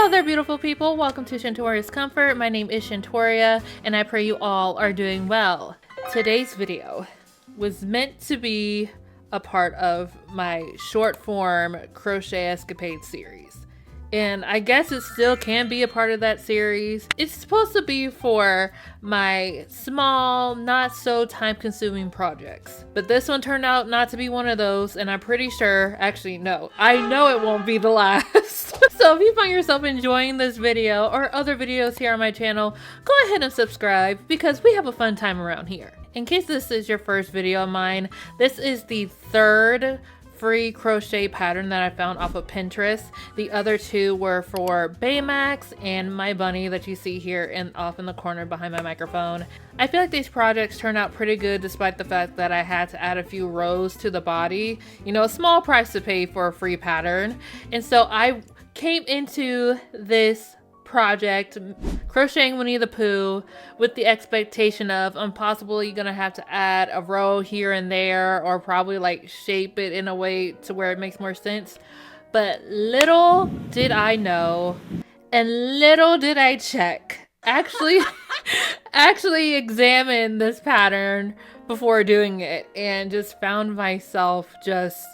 Hello there, beautiful people. Welcome to Shantoria's Comfort. My name is Shantoria, and I pray you all are doing well. Today's video was meant to be a part of my short form Crochet Escapades series. And I guess it still can be a part of that series. It's supposed to be for my small, not so time-consuming projects. But this one turned out not to be one of those, and I'm pretty sure, actually no, I know it won't be the last. So if you find yourself enjoying this video or other videos here on my channel, go ahead and subscribe because we have a fun time around here. In case this is your first video of mine, this is the third free crochet pattern that I found off of Pinterest. The other two were for Baymax and my bunny that you see here and off in the corner behind my microphone. I feel like these projects turned out pretty good despite the fact that I had to add a few rows to the body. You know, a small price to pay for a free pattern. And so I came into this project crocheting Winnie the Pooh with the expectation of I'm possibly gonna have to add a row here and there or probably like shape it in a way to where it makes more sense. But little did I know and little did I check actually examine this pattern before doing it and just found myself just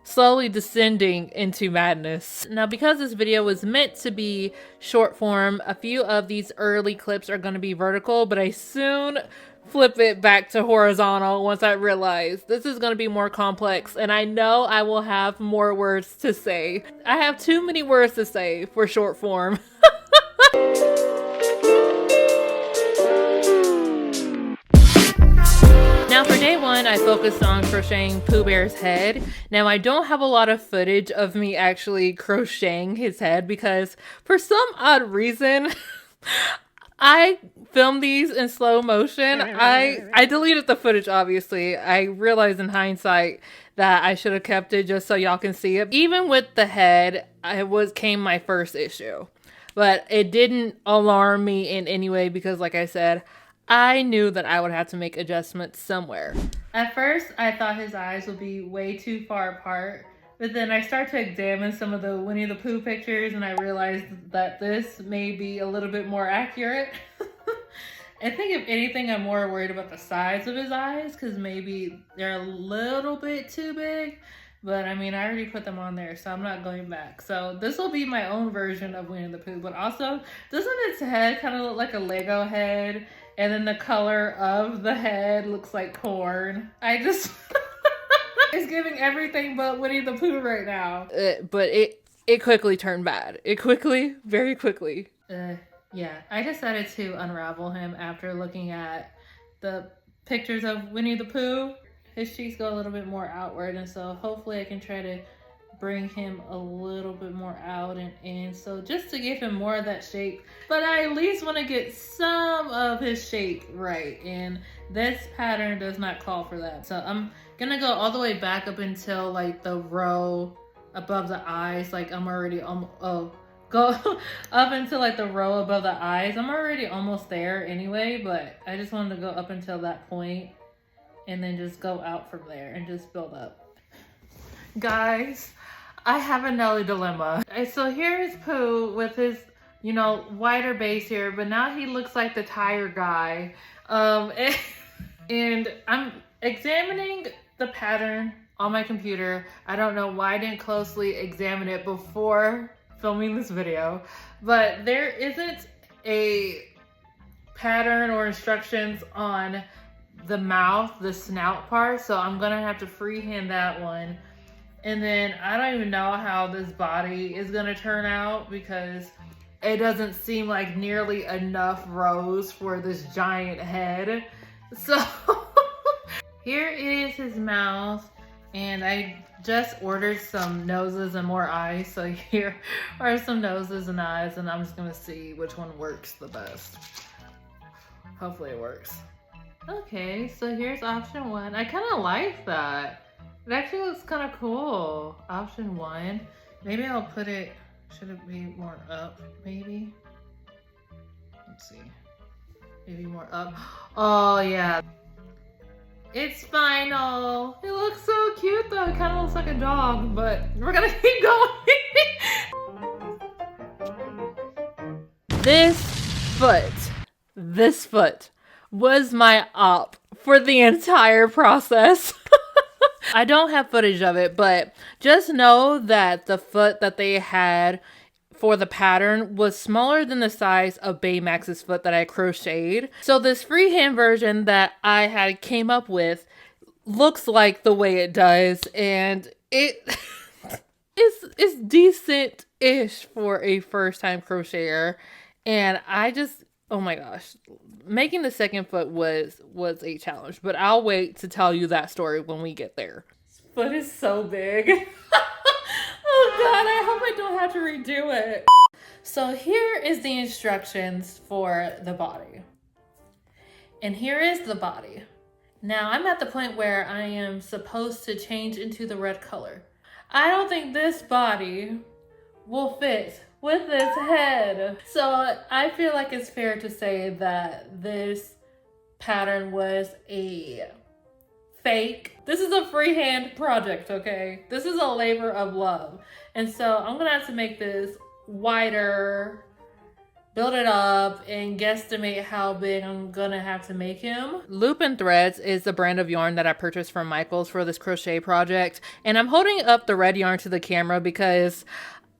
slowly descending into madness. Now, because this video was meant to be short form, a few of these early clips are going to be vertical, but I soon flip it back to horizontal once I realize this is going to be more complex, and I know I will have more words to say. I have too many words to say for short form. Now for day one, I focused on crocheting Pooh Bear's head. Now I don't have a lot of footage of me actually crocheting his head because for some odd reason, I filmed these in slow motion. I deleted the footage, obviously. I realized in hindsight that I should have kept it just so y'all can see it. Even with the head, came my first issue. But it didn't alarm me in any way because like I said, I knew that I would have to make adjustments somewhere. At first, I thought his eyes would be way too far apart, but then I started to examine some of the Winnie the Pooh pictures and I realized that this may be a little bit more accurate. I think if anything, I'm more worried about the size of his eyes because maybe they're a little bit too big, but I mean, I already put them on there, so I'm not going back. So this will be my own version of Winnie the Pooh, but also, doesn't its head kind of look like a Lego head? And then the color of the head looks like corn. It's giving everything but Winnie the Pooh right now. But it quickly turned bad. Very quickly. Yeah, I decided to unravel him after looking at the pictures of Winnie the Pooh. His cheeks go a little bit more outward, and so hopefully I can try to bring him a little bit more out and in, so just to give him more of that shape, but I at least want to get some of his shape right, and this pattern does not call for that. So I'm gonna go all the way back up until like the row above the eyes. Like I'm already go up until like the row above the eyes. I'm already almost there anyway, but I just wanted to go up until that point and then just go out from there and just build up. Guys, I have a Nelly dilemma. So here's Pooh with his, you know, wider base here, but now he looks like the tire guy. And I'm examining the pattern on my computer. I don't know why I didn't closely examine it before filming this video, but there isn't a pattern or instructions on the mouth, the snout part, so I'm gonna have to freehand that one. And then I don't even know how this body is gonna turn out because it doesn't seem like nearly enough rows for this giant head. So here is his mouth, and I just ordered some noses and more eyes. So here are some noses and eyes, and I'm just gonna see which one works the best. Hopefully it works. Okay, so here's option one. I kind of like that. It actually looks kind of cool. Option one. Maybe I'll put it, should it be more up, maybe? Let's see. Maybe more up. Oh yeah. It's final. It looks so cute though. It kind of looks like a dog, but we're gonna keep going. This foot, this foot was my op for the entire process. I don't have footage of it, but just know that the foot that they had for the pattern was smaller than the size of Baymax's foot that I crocheted. So this freehand version that I had came up with looks like the way it does, and it is decent-ish for a first-time crocheter. And I just, oh my gosh, making the second foot was a challenge, but I'll wait to tell you that story when we get there. This foot is so big. Oh god, I hope I don't have to redo it. So here is the instructions for the body. And here is the body. Now I'm at the point where I am supposed to change into the red color. I don't think this body will fit with this head. So I feel like it's fair to say that this pattern was a fake. This is a freehand project, okay? This is a labor of love. And so I'm gonna have to make this wider, build it up, and guesstimate how big I'm gonna have to make him. Loop and Threads is the brand of yarn that I purchased from Michaels for this crochet project. And I'm holding up the red yarn to the camera because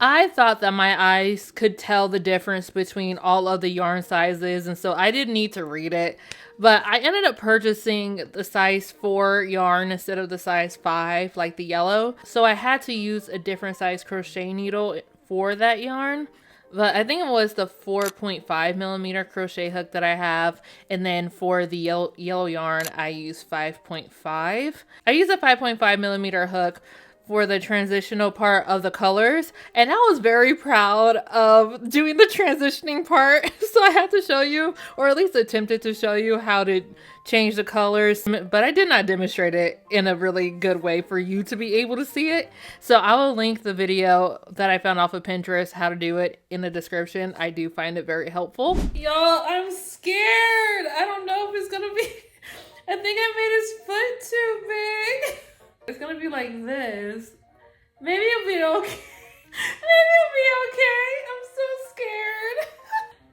I thought that my eyes could tell the difference between all of the yarn sizes, and so I didn't need to read it. But I ended up purchasing the size 4 yarn instead of the size 5, like the yellow. So I had to use a different size crochet needle for that yarn. But I think it was the 4.5 millimeter crochet hook that I have. And then for the yellow yarn, I use 5.5. I use a 5.5 millimeter hook for the transitional part of the colors, and I was very proud of doing the transitioning part. So I had to show you, or at least attempted to show you, how to change the colors, but I did not demonstrate it in a really good way for you to be able to see it. So I will link the video that I found off of Pinterest, how to do it, in the description. I do find it very helpful. Y'all, I'm scared. I don't know if it's gonna be, I think I made his foot too big. It's gonna be like this. Maybe it'll be okay. Maybe it'll be okay. I'm so scared.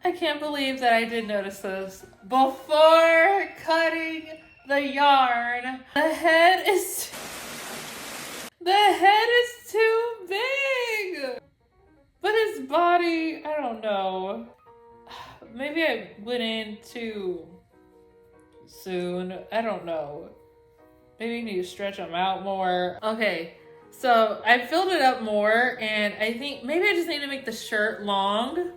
I can't believe that I did notice this before cutting the yarn. The head is too big. But his body, I don't know. Maybe I went in too soon. I don't know. Maybe you need to stretch them out more. Okay, so I filled it up more, and I think maybe I just need to make the shirt long,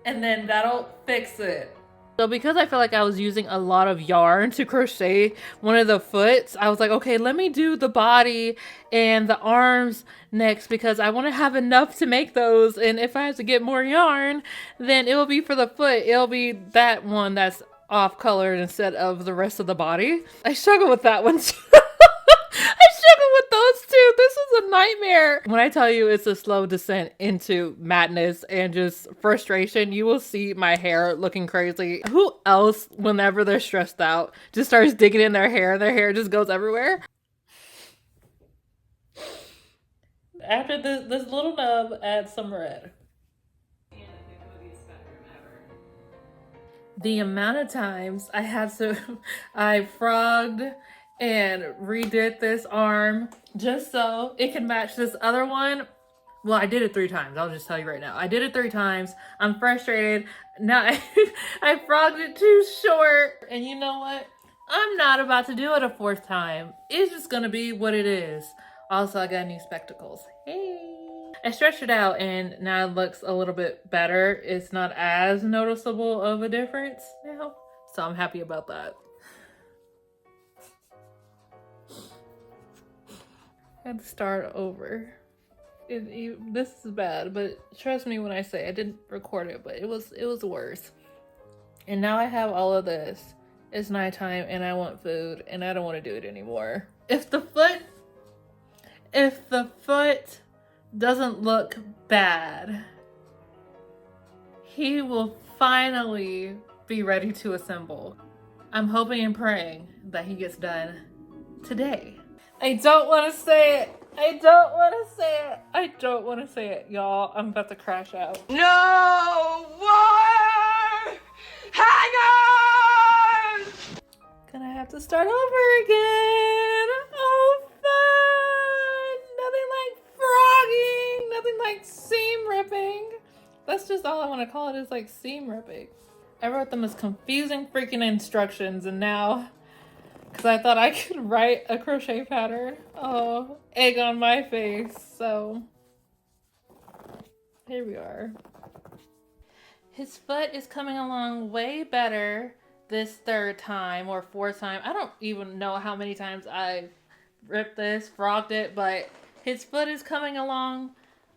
and then that'll fix it. So because I feel like I was using a lot of yarn to crochet one of the foots, I was like, okay, let me do the body and the arms next, because I want to have enough to make those. And if I have to get more yarn, then it will be for the foot. It'll be that one that's off colored instead of the rest of the body. I struggle with that one too. I struggle with those two. This is a nightmare. When I tell you it's a slow descent into madness and just frustration, you will see my hair looking crazy. Who else, whenever they're stressed out, just starts digging in their hair and their hair just goes everywhere? After this little nub, add some red. The amount of times I frogged and redid this arm just so it can match this other one. Well, I did it 3 times. I'll just tell you right now. I did it 3 times. I'm frustrated. Now I frogged it too short. And you know what? I'm not about to do it a 4th time. It's just gonna be what it is. Also, I got new spectacles. Hey. I stretched it out and now it looks a little bit better. It's not as noticeable of a difference now. So I'm happy about that. I had to start over. This is bad, but trust me when I say I didn't record it, but it was worse. And now I have all of this. It's nighttime and I want food and I don't want to do it anymore. If the foot doesn't look bad, he will finally be ready to assemble. I'm hoping and praying that he gets done today. I don't want to say it, I don't want to say it. I don't want to say it, y'all. I'm about to crash out. No wire hangers! Gonna have to start over again. Oh, fun! Nothing like frogging. Nothing like seam ripping. That's just all I want to call it, is like seam ripping. I wrote them as confusing freaking instructions, and now, because I thought I could write a crochet pattern. Oh, egg on my face. So here we are. His foot is coming along way better this third time or fourth time. I don't even know how many times I've ripped this, frogged it, but his foot is coming along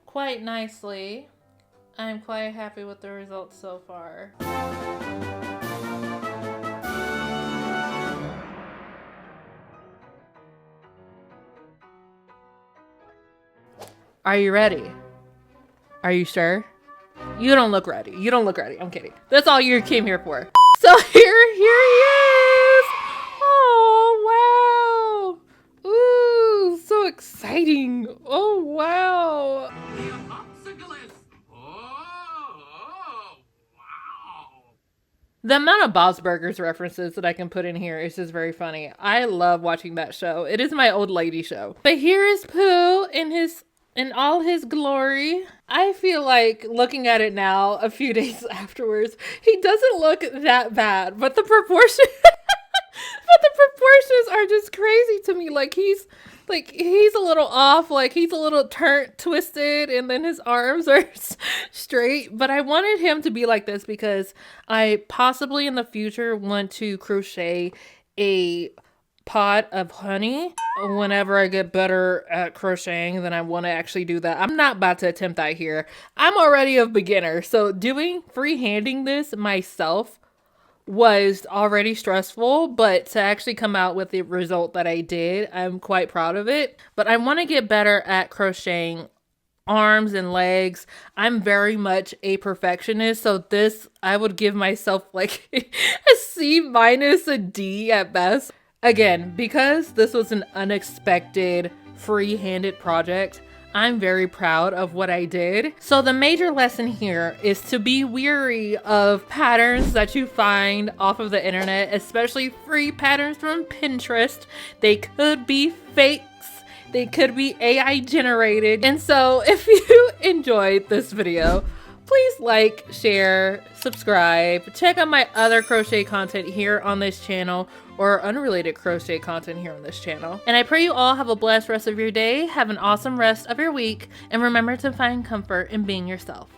quite nicely. I'm quite happy with the results so far. Are you ready? Are you sure? You don't look ready. You don't look ready. I'm kidding. That's all you came here for. So here he is. Oh, wow. Ooh, so exciting. Oh, wow. The amount of Bob's Burgers references that I can put in here is just very funny. I love watching that show. It is my old lady show. But here is Pooh in all his glory. I feel like looking at it now, a few days afterwards, he doesn't look that bad, but the proportions are just crazy to me. Like he's a little off, like he's a little twisted, and then his arms are straight. But I wanted him to be like this because I possibly in the future want to crochet a pot of honey whenever I get better at crocheting. Then I want to actually do that. I'm not about to attempt that here. I'm already a beginner, so doing freehanding this myself was already stressful, but to actually come out with the result that I did, I'm quite proud of it. But I want to get better at crocheting arms and legs. I'm very much a perfectionist, so this I would give myself like a C minus, a D at best. Again, because this was an unexpected free-handed project, I'm very proud of what I did. So the major lesson here is to be wary of patterns that you find off of the internet, especially free patterns from Pinterest. They could be fakes. They could be AI generated. And so if you enjoyed this video, please like, share, subscribe. Check out my other crochet content here on this channel, or unrelated crochet content here on this channel. And I pray you all have a blessed rest of your day, have an awesome rest of your week, and remember to find comfort in being yourself.